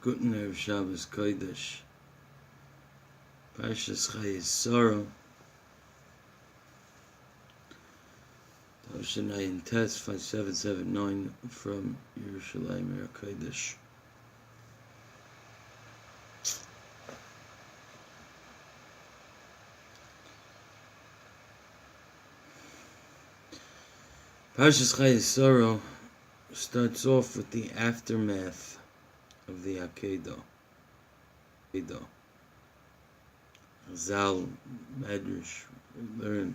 Guten Erev Shabbos Kodesh. Parshas Chayei Sara. Tavshayin Tes 5779 from Yerushalayim Erev Kodesh. Parshas Chayei Sara starts off with the aftermath of the Akedah. Zal Medrash learn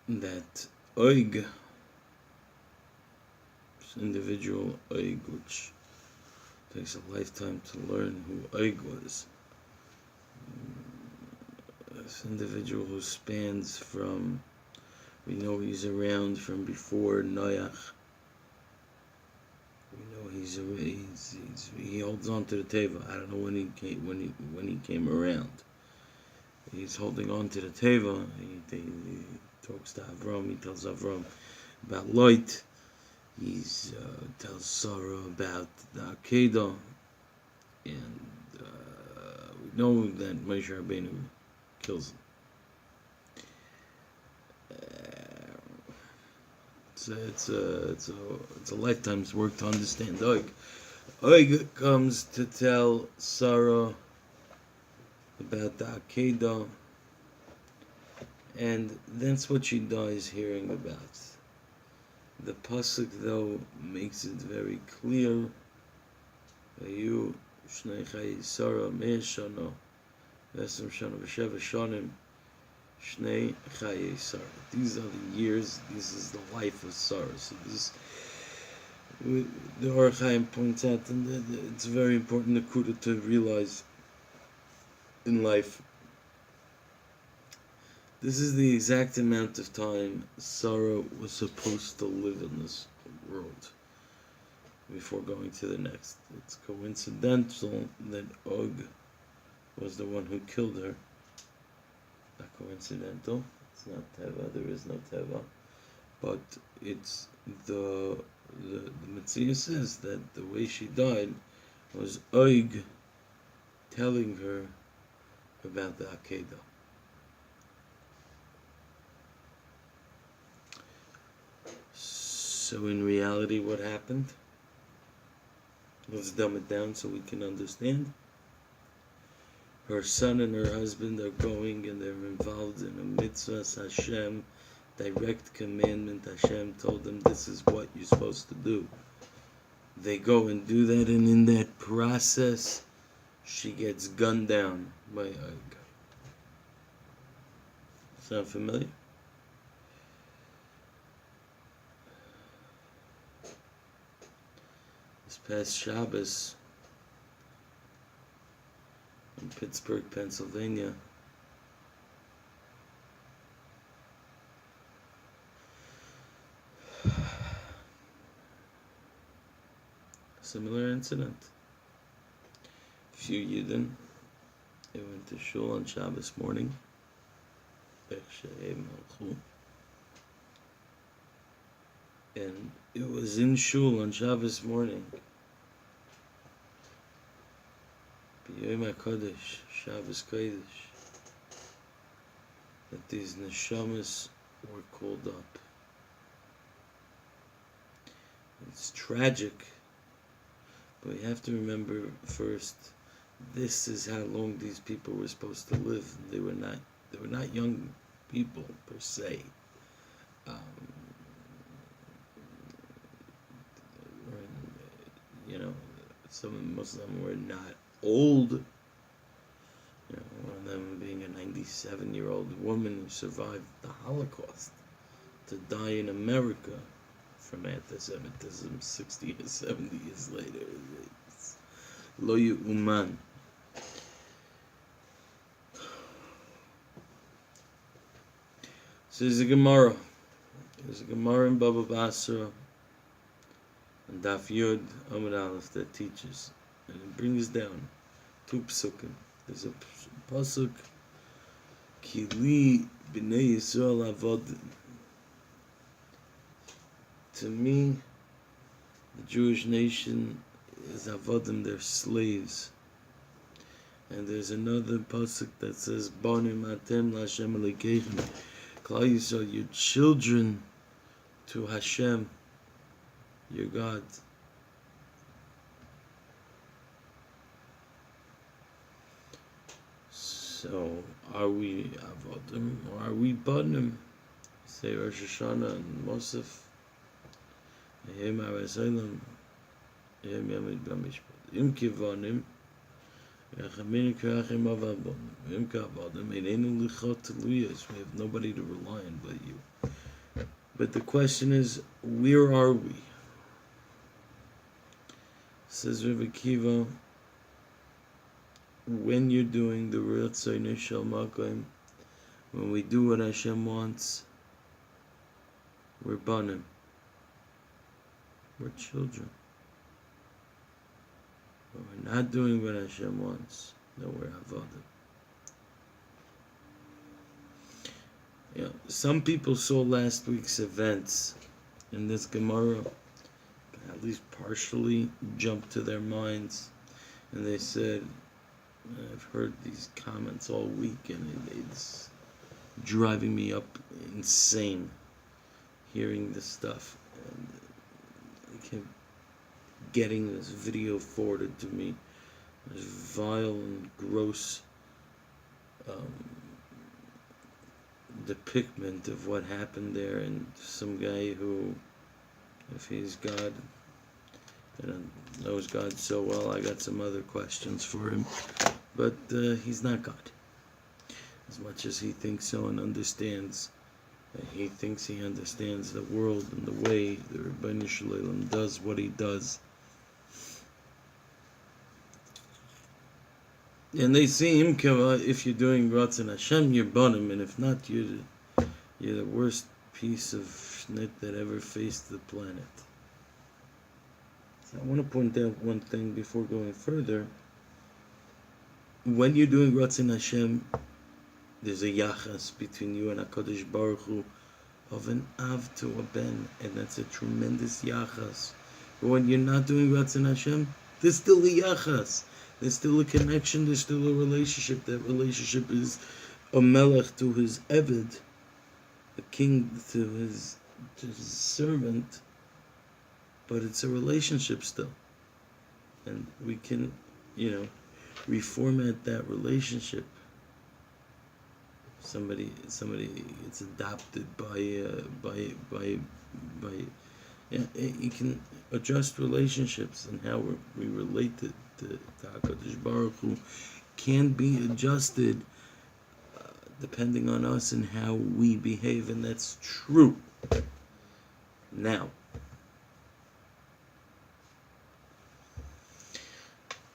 that Oig, this individual Oig, which takes a lifetime to learn who Oig was, this individual who spans from, we know he's around from before Noach. We know he holds on to the teva. I don't know when he came around. He's holding on to the teva. He talks to Avram. He tells Avram about Lot. He tells Sara about the Akedah, and we know that Moshe Rabbeinu kills him. It's a lifetime's work to understand Oig. Oig comes to tell Sara about the Akedah, and that's what she dies hearing about. The pasuk though makes it very clear. Vayu shnei Chayei Sara mei shana v'esrim shana v'sheva shanim shnei Chayei Sara. These are the years. This is the life of Sara. So this, the Or Chaim points out, and it's very important Nakuda to realize in life. This is the exact amount of time Sara was supposed to live in this world before going to the next. It's coincidental that Og was the one who killed her. Not coincidental. It's not Teva. There is no Teva. But it's the Metzia says that the way she died was Og telling her about the Akedah. So in reality, what happened? Let's dumb it down so we can understand. Her son and her husband are going and they're involved in a mitzvah, Hashem, direct commandment. Hashem told them this is what you're supposed to do. They go and do that, and in that process, she gets gunned down by Og. Sound familiar? This past Shabbos in Pittsburgh, Pennsylvania, similar incident. A few Yidden, they went to shul on Shabbos morning. And it was in shul on Shabbos morning, B'yom HaKodesh, Shabbos Kodesh, that these neshamas were called up. It's tragic, but we have to remember first, this is how long these people were supposed to live. They were not young people per se. Most of them were not old. One of them being a 97-year-old woman who survived the Holocaust to die in America from anti-Semitism 60 or 70 years later. It's lo yu'uman. So there's a Gemara. There's a Gemara in Baba Basra and Daf Yud Amud Aleph that teaches, and it brings down two psukim. There's a pasuk, Ki li b'nei Yisrael avodim, to me, the Jewish nation is avodim, they're slaves. And there's another pasuk that says, Bonim atem laHashem Elokeichem. Klal Yisrael, your children to Hashem, your God. So, are we avodim or are we bonim? Say Rosh Hashanah and Mosef. Im kivonim, we have nobody to rely on but you. But the question is, where are we? Says Rabbi Akiva, when you're doing the Ratzon Shel Makom, when we do what Hashem wants, we're banim. We're children. When we're not doing what Hashem wants, then we're avodim. You know, some people saw last week's events in this Gemara, at least partially jumped to their minds, and they said, I've heard these comments all week, and it's driving me up insane hearing this stuff. And I kept getting this video forwarded to me, this vile and gross depiction of what happened there, and some guy who, if he's God, and knows God so well, I got some other questions for him, but he's not God. As much as he thinks so and understands, he thinks he understands the world and the way the Rebbeinu Shalom does what he does. And they see him, if you're doing Ratzon Hashem, you're bonim, and if not, you're the worst piece of schnit that ever faced the planet. So I want to point out one thing before going further. When you're doing Ratzon Hashem, there's a yachas between you and HaKadosh Baruch Hu of an av to a ben, and that's a tremendous yachas. But when you're not doing Ratzon Hashem, there's still a yachas. There's still a connection, there's still a relationship. That relationship is a melech to his eved, a king to his servant, but it's a relationship still. And we can, reformat that relationship. Somebody gets adopted by you can adjust relationships, and how we relate to HaKadosh Baruch Hu can be adjusted depending on us and how we behave, and that's true. Now,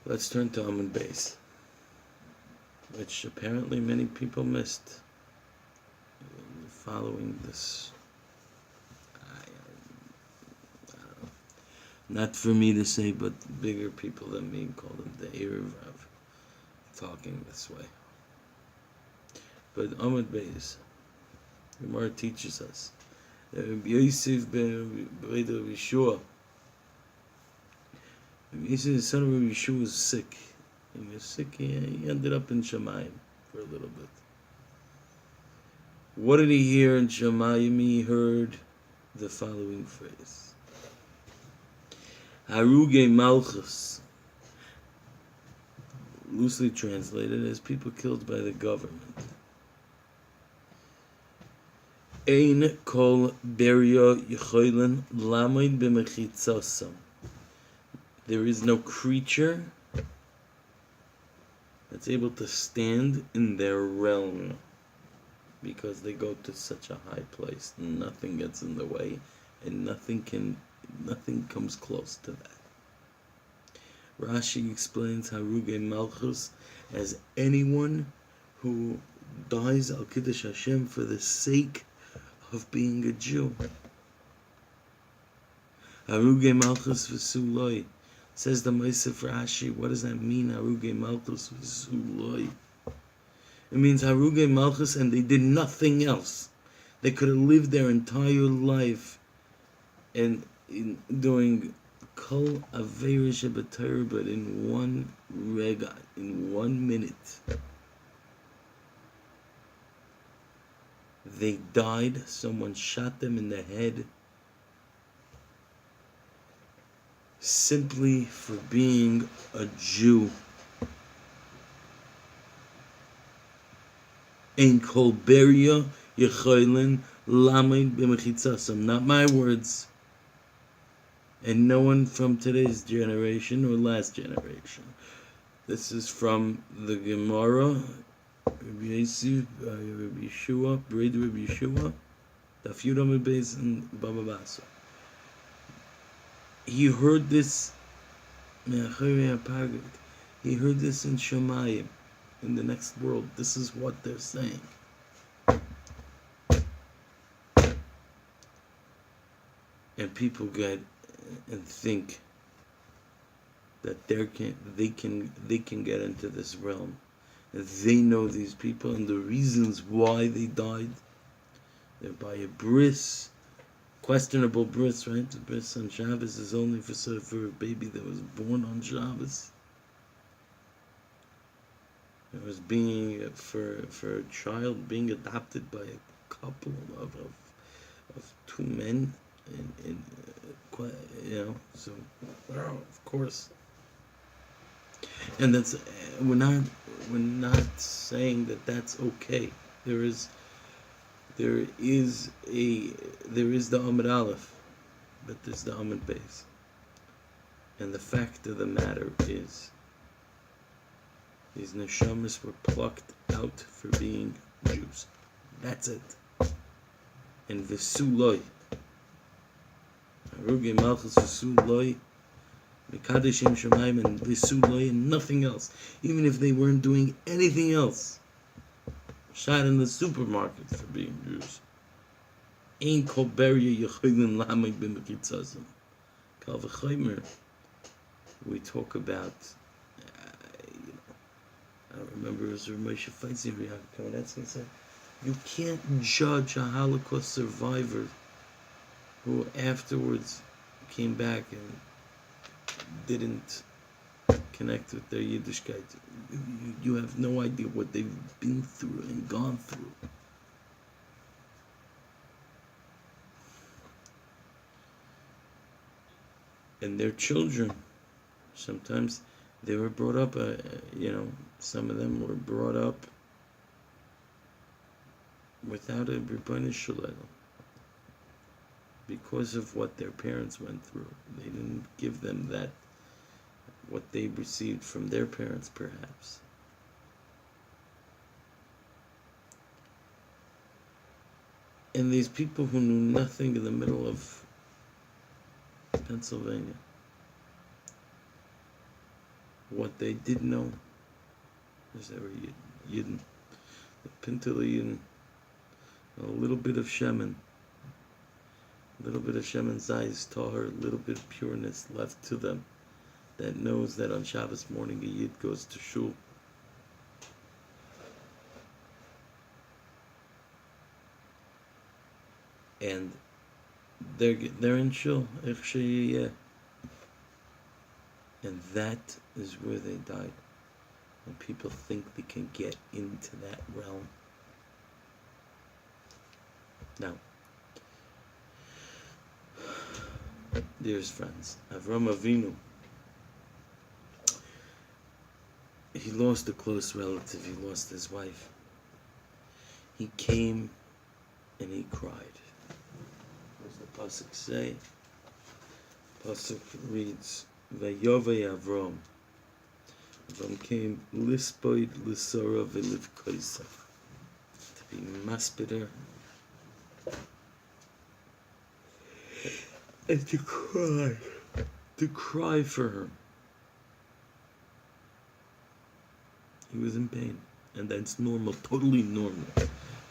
let's turn to Amud Beis, which apparently many people missed following this. Not for me to say, but bigger people than me call them the Erev of talking this way. But Amud Beis, Gemara teaches us that Rabbi Yosef ben Rabbi Yeshua, Yosef, the son of Rabbi Yeshua, was sick. He was sick. He ended up in Shemayim for a little bit. What did he hear in Shemayim? He heard the following phrase: Haruge Malchus, loosely translated as people killed by the government. Ein kol beria yecholen lamed b'mechitzasam. There is no creature that's able to stand in their realm, because they go to such a high place. Nothing gets in the way, and nothing comes close to that. Rashi explains Haruge Malchus as anyone who dies al Kiddush Hashem for the sake of being a Jew. Haruge Malchus v'suloi. Says the Meisef Rashi, what does that mean, Haruge Malchus v'suloi? It means Haruge Malchus, and they did nothing else. They could have lived their entire life and in doing kol avera shebetorah, but in one rega, in 1 minute, they died. Someone shot them in the head simply for being a Jew. Ein kol beria yechoilin lamed b'mechitzasam. Not my words. And no one from today's generation or last generation. This is from the Gemara, Rabbi Yosef, Rabbi Yeshua, Brid Rabbi Yeshua, Daf Yudam Beis and Baba Basa. He heard this. He heard this in Shemayim, in the next world. This is what they're saying. And people get and think that they can get into this realm. They know these people and the reasons why they died. They're by a bris, questionable bris, right? The bris on Shabbos is only for a baby that was born on Shabbos. It was being for a child being adopted by a couple of two men, and so of course. And that's we're not saying that that's okay. There is the Amud Aleph, but there's the Amud Beis. And the fact of the matter is, these neshamas were plucked out for being Jews. That's it. And v'suloi, Haruge Malchus v'suloi, Mikadeshim Shemaim and v'suloi, and nothing else. Even if they weren't doing anything else. Shot in the supermarket for being Jews. Ein kol beria yechilin lamig b'mechitzazim. Kal v'chaymer. We talk about, I remember it was Moshe Feinstein Kamenetsky said, you can't judge a Holocaust survivor who afterwards came back and didn't connect with their Yiddishkeit. You have no idea what they've been through and gone through. And their children, sometimes they were brought up, some of them were brought up without a Rebbeinu Shalom because of what their parents went through. They didn't give them that, what they received from their parents, perhaps. And these people who knew nothing in the middle of Pennsylvania, what they did know is they were Yidden, the Pintele Yidden, a little bit of Shemin, Zayis Tahar, a little bit of pureness left to them, that knows that on Shabbos morning a Yid goes to Shul. And they're in Shul, and that is where they died. And people think they can get into that realm. Now, dearest friends, Avram Avinu, he lost a close relative, he lost his wife. He came and he cried. What does the Pasuk say? Pasuk reads, Vayovei Avram. Avram came lispoid l'sara v'livkoisa, to be maspiter and to cry for her. He was in pain, and that's normal, totally normal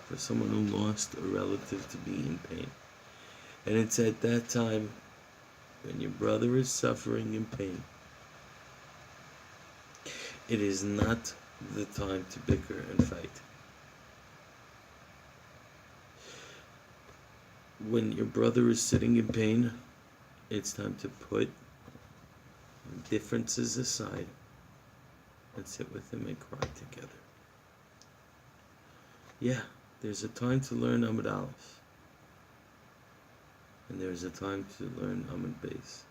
for someone who lost a relative to be in pain. And it's at that time, when your brother is suffering in pain, it is not the time to bicker and fight. When your brother is sitting in pain, it's time to put differences aside and sit with him and cry together. Yeah, there's a time to learn Amud Aleph, and there's a time to learn Amud Beis.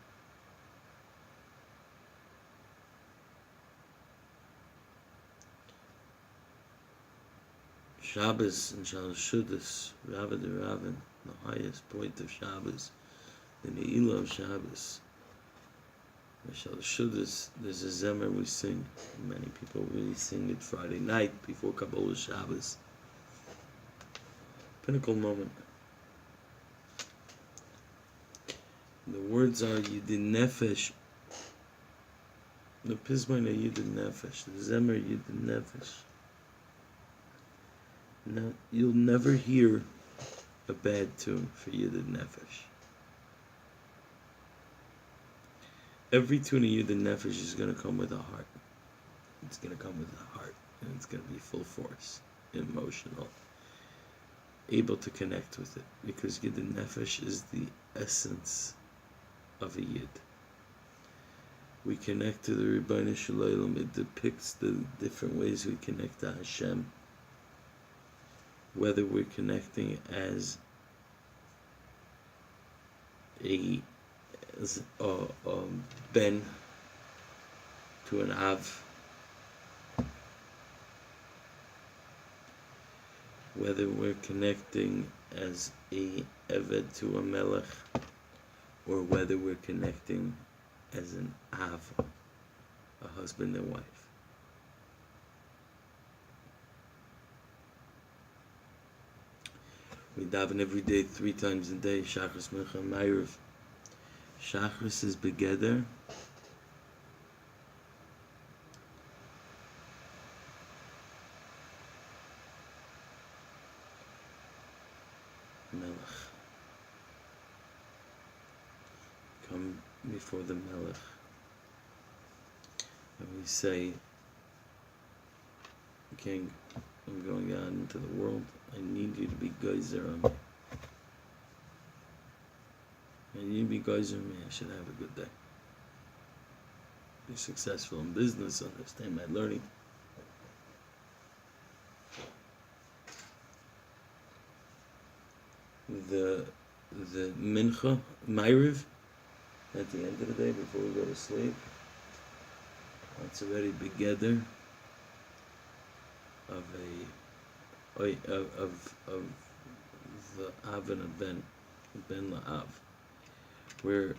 Shabbos and Shalshudas, Ravad the Ravin, the highest point of Shabbos, the Ne'ilah of Shabbos. The Shalshudas, there's a Zemer we sing. Many people really sing it Friday night before Kabbalah Shabbos. Pinnacle moment. The words are Yidin Nefesh. The Pismina Yidin Nefesh. The Zemer Yidin Nefesh. No, you'll never hear a bad tune for Yidin Nefesh. Every tune of Yidin Nefesh is going to come with a heart. It's going to come with a heart, and it's going to be full force, emotional, able to connect with it, because Yidin Nefesh is the essence of a Yid. We connect to the Rebbeinu Shalom. It depicts the different ways we connect to Hashem. Whether we're connecting as a ben to an av, whether we're connecting as a eved to a melech, or whether we're connecting as an av, a husband and wife. We daven every day, 3 times a day, Shachris, Mincha, and Ma'ariv. Shachris is begeder. Melech. Come before the Melech. And we say, King, I'm going out into the world. I need you to be geyser on me. I need you to be geyser on me. I should have a good day. Be successful in business, understand my learning. The mincha, ma'ariv, at the end of the day before we go to sleep, that's already begeder of the av and a ben la'av, where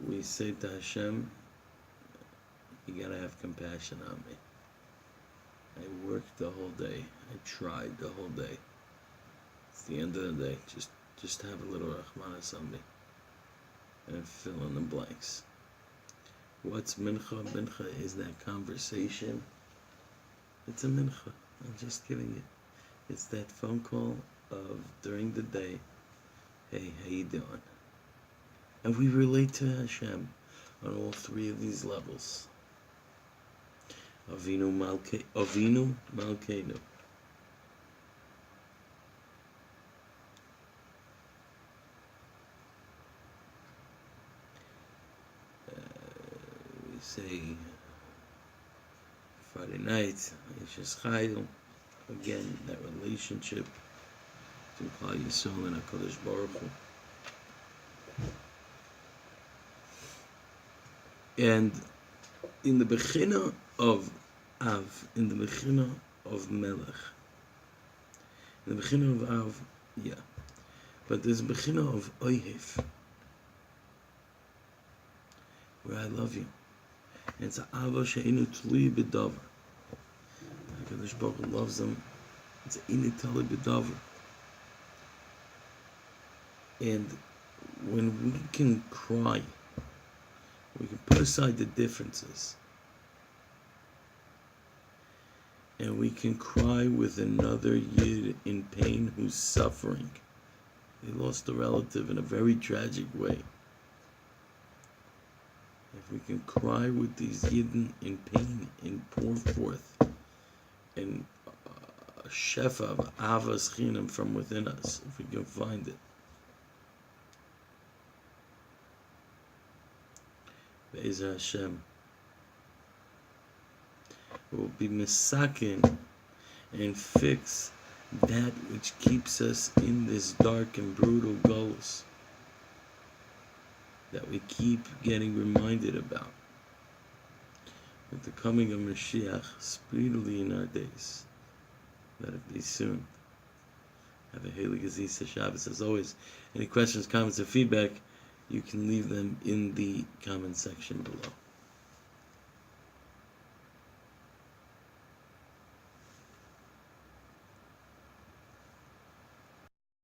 we say to Hashem, you gotta have compassion on me. I worked the whole day. I tried the whole day. It's the end of the day. Just have a little rachmanas on me and fill in the blanks. What's mincha? Mincha is that conversation. It's a mincha. I'm just giving you. It's that phone call of during the day. Hey, how you doing? And we relate to Hashem on all 3 of these levels. Avinu Malkeinu. We say Friday night, Yeshus Chayei. Again, that relationship between Klal Yisrael and HaKadosh Baruch Hu. And in the Bechina of Av, in the Bechina of Melech, in the Bechina of Av, yeah, but there's a Bechina of Oihev, where I love you. And it's a Ava she'enu tli b'davar. HaKadosh Baruch Hu loves them. It's a inu tali b'davar. And when we can cry, we can put aside the differences, and we can cry with another Yid in pain who's suffering. They lost a relative in a very tragic way. If we can cry with these Yidden in pain and pour forth and a shefa of avas chinam from within us, if we can find it, Be'ezer Hashem. We'll be misakin and fix that which keeps us in this dark and brutal gulls that we keep getting reminded about. With the coming of Mashiach speedily in our days. Let it be soon. Have a Haley Gazisa Shabbos. As always, any questions, comments, or feedback, you can leave them in the comment section below.